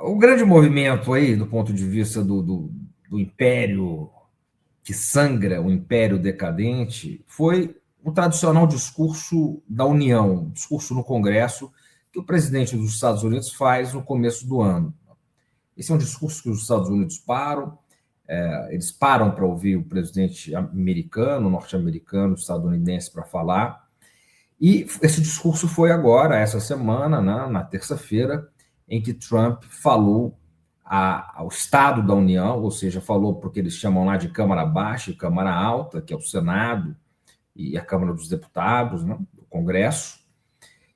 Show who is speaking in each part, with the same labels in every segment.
Speaker 1: O grande movimento aí, do ponto de vista do império que sangra, o império decadente, foi o tradicional discurso da União, discurso no Congresso, que o presidente dos Estados Unidos faz no começo do ano. Esse é um discurso que os Estados Unidos eles param para ouvir o presidente americano, norte-americano, estadunidense para falar, e esse discurso foi agora, essa semana, na terça-feira, em que Trump falou ao Estado da União, ou seja, falou porque eles chamam lá de Câmara Baixa e Câmara Alta, que é o Senado e a Câmara dos Deputados, né, do Congresso,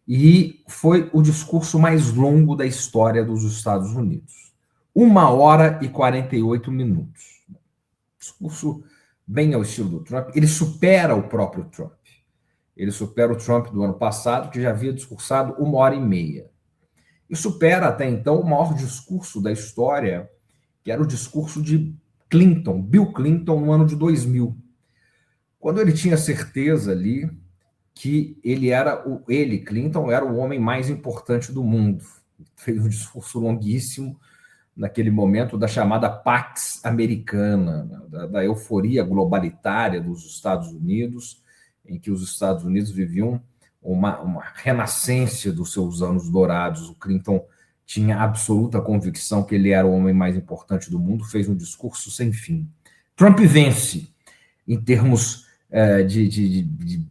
Speaker 1: e foi o discurso mais longo da história dos Estados Unidos. 1 hora e 48 minutos. Discurso bem ao estilo do Trump. Ele supera o próprio Trump. Ele supera o Trump do ano passado, que já havia discursado 1 hora e meia. E supera até então o maior discurso da história, que era o discurso de Clinton, Bill Clinton, no ano de 2000. Quando ele tinha certeza ali que Clinton, era o homem mais importante do mundo. Fez um discurso longuíssimo naquele momento da chamada Pax Americana, da euforia globalitária dos Estados Unidos, em que os Estados Unidos viviam uma renascença dos seus anos dourados. O Clinton tinha absoluta convicção que ele era o homem mais importante do mundo, fez um discurso sem fim. Trump vence em termos de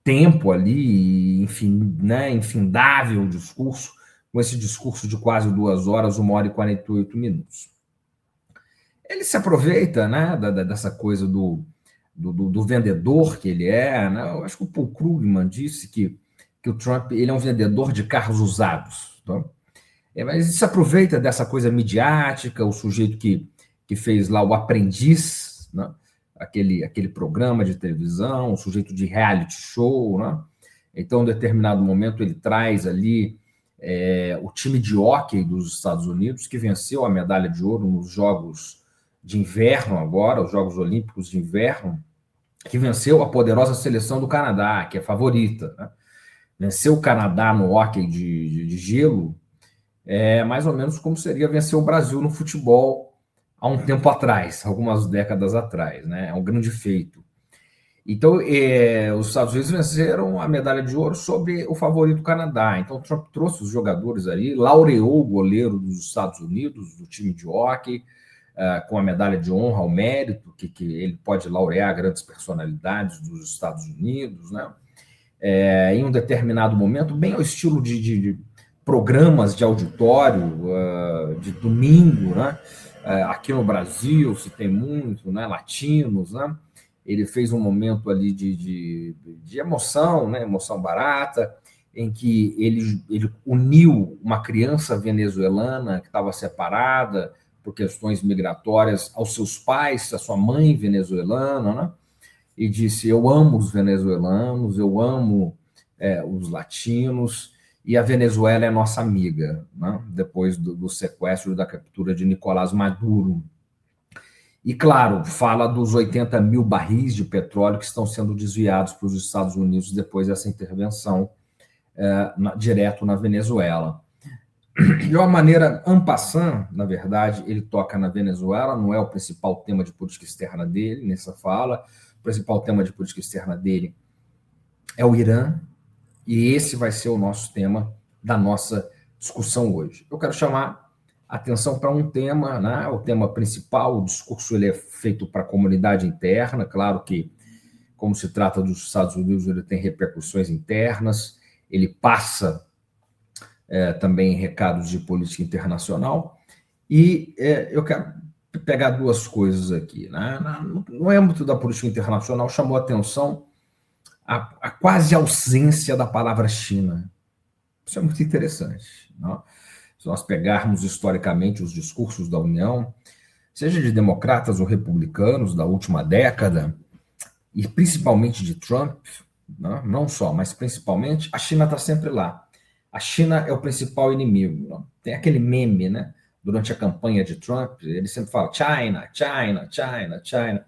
Speaker 1: tempo ali, enfim, né, infindável discurso, com esse discurso de quase 2 horas, 1 hora e 48 minutos. Ele se aproveita, né, dessa coisa do vendedor que ele é, né? Eu acho que o Paul Krugman disse que o Trump ele é um vendedor de carros usados. Tá? Mas ele se aproveita dessa coisa midiática, o sujeito que fez lá o Aprendiz, né? aquele programa de televisão, o sujeito de reality show. Né? Então, em determinado momento, ele traz ali o time de hóquei dos Estados Unidos, que venceu a medalha de ouro nos Jogos de Inverno agora, os Jogos Olímpicos de Inverno, que venceu a poderosa seleção do Canadá, que é favorita. Né? Venceu o Canadá no hóquei de gelo, mais ou menos como seria vencer o Brasil no futebol há um tempo atrás, algumas décadas atrás. Né? É um grande feito. Então, os Estados Unidos venceram a medalha de ouro sobre o favorito Canadá. Então, Trump trouxe os jogadores ali, laureou o goleiro dos Estados Unidos, do time de hóquei, com a medalha de honra ao mérito, que ele pode laurear grandes personalidades dos Estados Unidos, né? Em um determinado momento, bem ao estilo de programas de auditório de domingo, né? Aqui no Brasil se tem muito, né? Latinos, né? Ele fez um momento ali de emoção, né? Emoção barata, em que ele uniu uma criança venezuelana que estava separada por questões migratórias aos seus pais, à sua mãe venezuelana, né? E disse: eu amo os venezuelanos, eu amo os latinos, e a Venezuela é nossa amiga, né? Depois do sequestro e da captura de Nicolás Maduro. E, claro, fala dos 80 mil barris de petróleo que estão sendo desviados para os Estados Unidos depois dessa intervenção direto na Venezuela. De uma maneira en passant, na verdade, ele toca na Venezuela, não é o principal tema de política externa dele, nessa fala. O principal tema de política externa dele é o Irã, e esse vai ser o nosso tema da nossa discussão hoje. Eu quero chamar atenção para um tema, né? O tema principal. O discurso ele é feito para a comunidade interna, claro que, como se trata dos Estados Unidos, ele tem repercussões internas, ele passa também recados de política internacional, e eu quero pegar duas coisas aqui. Né? No âmbito da política internacional, chamou a atenção a quase ausência da palavra China. Isso é muito interessante. Né? Se nós pegarmos historicamente os discursos da União, seja de democratas ou republicanos da última década, e principalmente de Trump, né? Não só, mas principalmente, a China está sempre lá. A China é o principal inimigo. Não? Tem aquele meme, né? Durante a campanha de Trump, ele sempre fala China, China, China, China.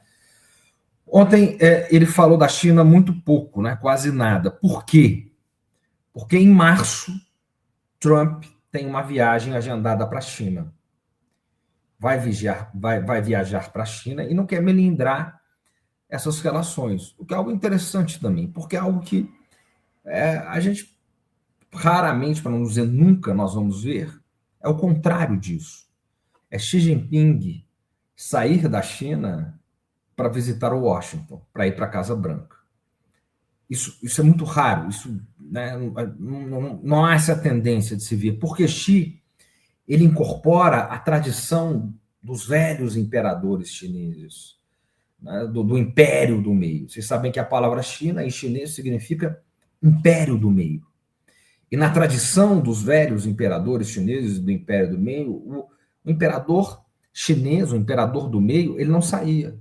Speaker 1: Ontem ele falou da China muito pouco, né? Quase nada. Por quê? Porque em março, Trump tem uma viagem agendada para a China. Vai viajar para a China e não quer melindrar essas relações. O que é algo interessante também, porque é algo que a gente raramente, para não dizer nunca, nós vamos ver, é o contrário disso. É Xi Jinping sair da China para visitar o Washington, para ir para a Casa Branca. Isso é muito raro, isso, né, não há essa tendência de se ver, porque Xi ele incorpora a tradição dos velhos imperadores chineses, né, do Império do Meio. Vocês sabem que a palavra China em chinês significa Império do Meio. E na tradição dos velhos imperadores chineses do Império do Meio, o imperador chinês, o imperador do meio, ele não saía.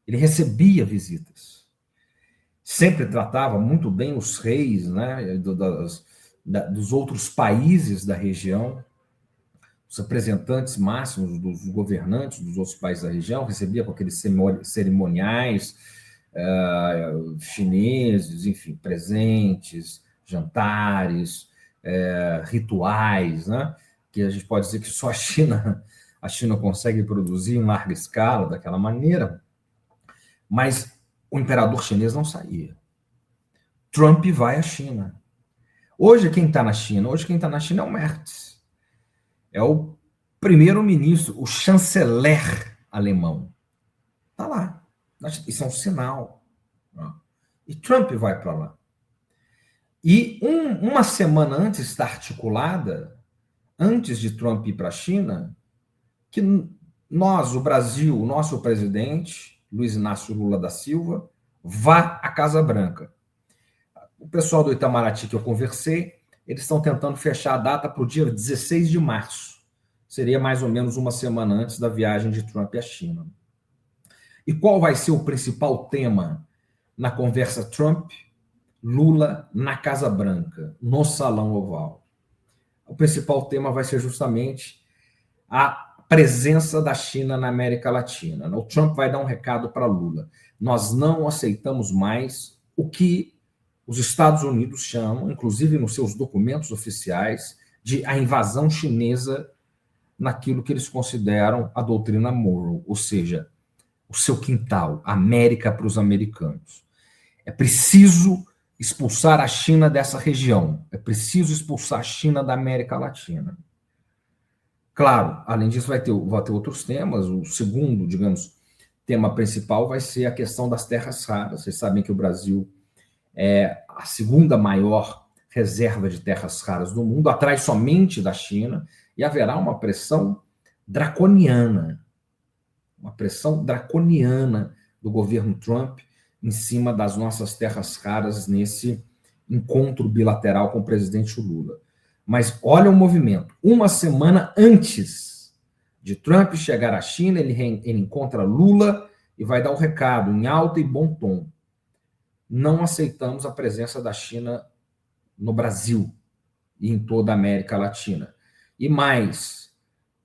Speaker 1: Ele recebia visitas. Sempre tratava muito bem os reis, né, dos outros países da região, os representantes máximos dos governantes dos outros países da região, recebia com aqueles cerimoniais chineses, enfim, presentes, jantares, rituais, né, que a gente pode dizer que só a China consegue produzir em larga escala daquela maneira, mas o imperador chinês não saía. Trump vai à China. Hoje quem está na China? Hoje quem está na China é o Merz. É o primeiro-ministro, o chanceler alemão. Está lá. Isso é um sinal. E Trump vai para lá. E uma semana antes está articulada, antes de Trump ir para a China, que nós, o Brasil, o nosso presidente, Luiz Inácio Lula da Silva, vá à Casa Branca. O pessoal do Itamaraty que eu conversei, eles estão tentando fechar a data para o dia 16 de março. Seria mais ou menos uma semana antes da viagem de Trump à China. E qual vai ser o principal tema na conversa Trump-Lula na Casa Branca, no Salão Oval? O principal tema vai ser justamente a presença da China na América Latina. O Trump vai dar um recado para Lula. Nós não aceitamos mais o que os Estados Unidos chamam, inclusive nos seus documentos oficiais, de a invasão chinesa naquilo que eles consideram a doutrina Monroe, ou seja, o seu quintal, América para os americanos. É preciso expulsar a China dessa região. É preciso expulsar a China da América Latina. Claro, além disso, vai ter outros temas. O segundo, digamos, tema principal vai ser a questão das terras raras. Vocês sabem que o Brasil é a segunda maior reserva de terras raras do mundo, atrás somente da China, e haverá uma pressão draconiana do governo Trump em cima das nossas terras raras nesse encontro bilateral com o presidente Lula. Mas olha o movimento. Uma semana antes de Trump chegar à China, ele encontra Lula e vai dar o recado em alto e bom tom. Não aceitamos a presença da China no Brasil e em toda a América Latina. E mais,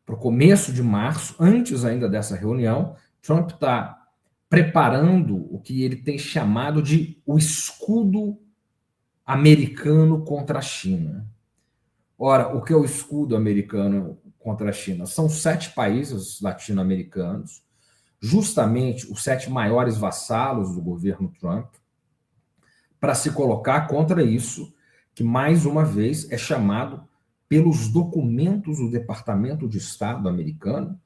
Speaker 1: para o começo de março, antes ainda dessa reunião, Trump está preparando o que ele tem chamado de o escudo americano contra a China. Ora, o que é o escudo americano contra a China? São 7 países latino-americanos, justamente os 7 maiores vassalos do governo Trump, para se colocar contra isso, que mais uma vez é chamado pelos documentos do Departamento de Estado americano,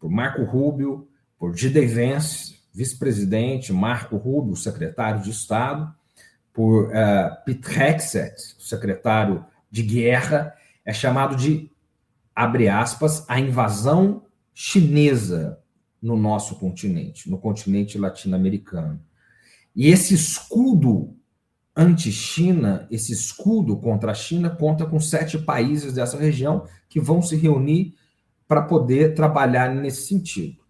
Speaker 1: por Marco Rubio, por J.D. Vance, vice-presidente, Marco Rubio, secretário de Estado, por Pete Hegseth, secretário de guerra, é chamado de, abre aspas, a invasão chinesa no nosso continente, no continente latino-americano. E esse escudo anti-China, esse escudo contra a China, conta com 7 países dessa região que vão se reunir para poder trabalhar nesse sentido.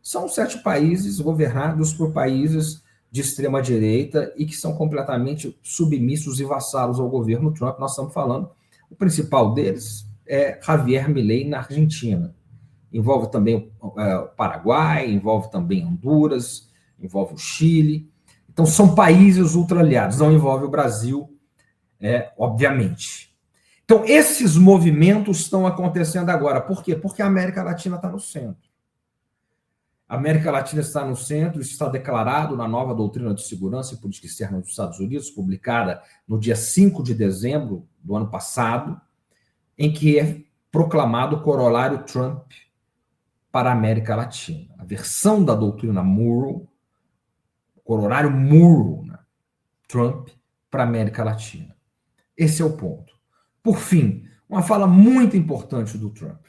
Speaker 1: São 7 países governados por países de extrema-direita e que são completamente submissos e vassalos ao governo Trump. Nós estamos falando, o principal deles é Javier Milei na Argentina. Envolve também o Paraguai, envolve também Honduras, envolve o Chile. Então, são países ultra-aliados, não envolve o Brasil, obviamente. Então, esses movimentos estão acontecendo agora. Por quê? Porque a América Latina está no centro. A América Latina está no centro, isso está declarado na nova doutrina de segurança e política externa dos Estados Unidos, publicada no dia 5 de dezembro do ano passado, em que é proclamado o corolário Trump para a América Latina. A versão da doutrina Murrow, o corolário Murrow, né? Trump para a América Latina. Esse é o ponto. Por fim, uma fala muito importante do Trump.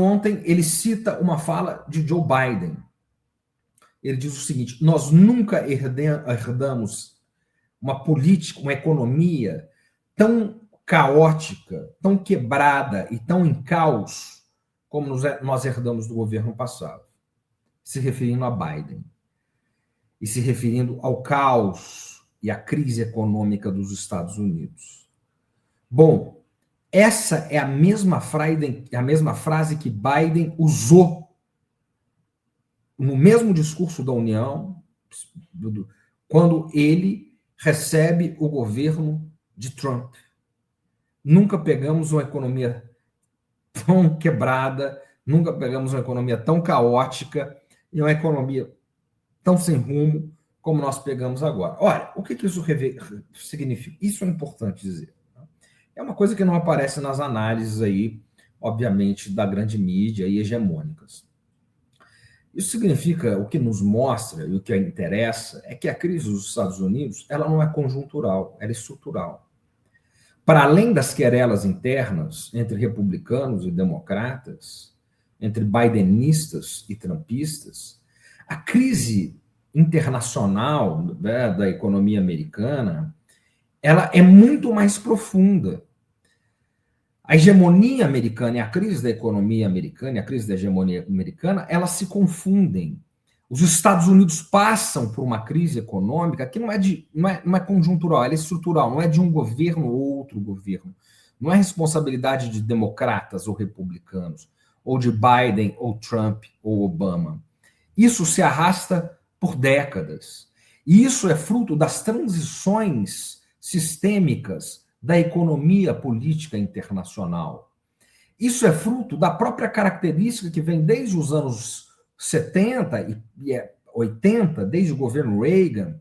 Speaker 1: Ontem ele cita uma fala de Joe Biden. Ele diz o seguinte: nós nunca herdamos uma política, uma economia tão caótica, tão quebrada e tão em caos como nós herdamos do governo passado. Se referindo a Biden. E se referindo ao caos e à crise econômica dos Estados Unidos. Bom, essa é a mesma frase que Biden usou no mesmo discurso da União, quando ele recebe o governo de Trump. Nunca pegamos uma economia tão quebrada, nunca pegamos uma economia tão caótica e uma economia tão sem rumo como nós pegamos agora. Olha, o que isso significa? Isso é importante dizer. É uma coisa que não aparece nas análises aí, obviamente, da grande mídia e hegemônicas. Isso significa, o que nos mostra e o que interessa é que a crise dos Estados Unidos, ela não é conjuntural, ela é estrutural. Para além das querelas internas entre republicanos e democratas, entre bidenistas e trumpistas, a crise internacional, né, da economia americana, ela é muito mais profunda. A hegemonia americana e a crise da economia americana e a crise da hegemonia americana, elas se confundem. Os Estados Unidos passam por uma crise econômica que não é conjuntural, ela é estrutural, não é de um governo ou outro governo. Não é responsabilidade de democratas ou republicanos, ou de Biden ou Trump ou Obama. Isso se arrasta por décadas. E isso é fruto das transições sistêmicas da economia política internacional. Isso é fruto da própria característica que vem desde os anos 70 e 80, desde o governo Reagan,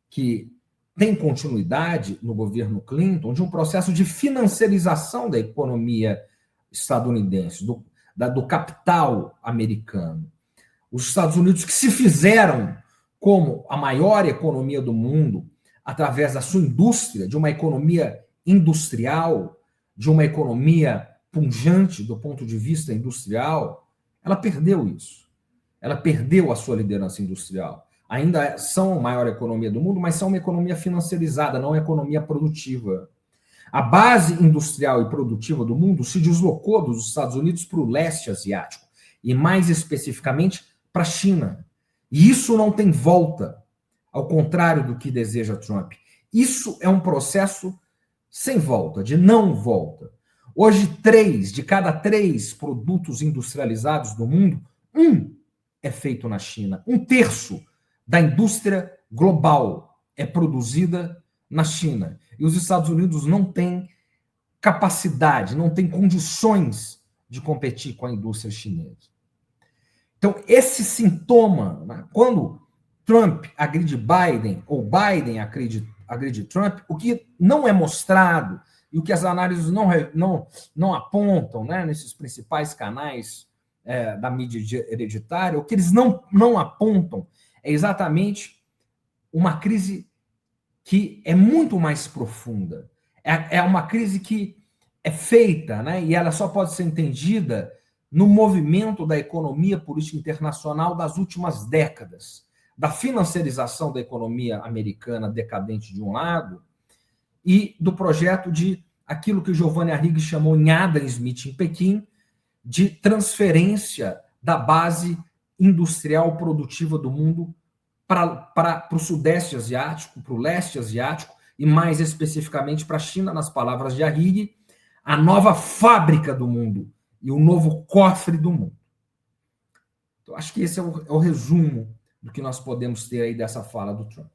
Speaker 1: que tem continuidade no governo Clinton, de um processo de financiarização da economia estadunidense, do capital americano. Os Estados Unidos que se fizeram como a maior economia do mundo através da sua indústria, de uma economia industrial, de uma economia pujante do ponto de vista industrial, ela perdeu isso. Ela perdeu a sua liderança industrial. Ainda são a maior economia do mundo, mas são uma economia financiarizada, não uma economia produtiva. A base industrial e produtiva do mundo se deslocou dos Estados Unidos para o leste asiático, e mais especificamente para a China. E isso não tem volta, ao contrário do que deseja Trump. Isso é um processo sem volta, de não volta. Hoje, 3 de cada 3 produtos industrializados do mundo, é feito na China. 1/3 da indústria global é produzida na China. E os Estados Unidos não têm capacidade, não têm condições de competir com a indústria chinesa. Então, esse sintoma, né, quando Trump agride Biden, ou Biden agride Trump, o que não é mostrado e o que as análises não apontam, né, nesses principais canais da mídia hereditária, o que eles não apontam é exatamente uma crise que é muito mais profunda. É uma crise que é feita, né, e ela só pode ser entendida no movimento da economia política internacional das últimas décadas, da financiarização da economia americana decadente de um lado e do projeto de aquilo que Giovanni Arrighi chamou em Adam Smith, em Pequim, de transferência da base industrial produtiva do mundo para o Sudeste Asiático, para o Leste Asiático e mais especificamente para a China, nas palavras de Arrighi, a nova fábrica do mundo e o novo cofre do mundo. Então, acho que esse é o resumo do que nós podemos ter aí dessa fala do Trump.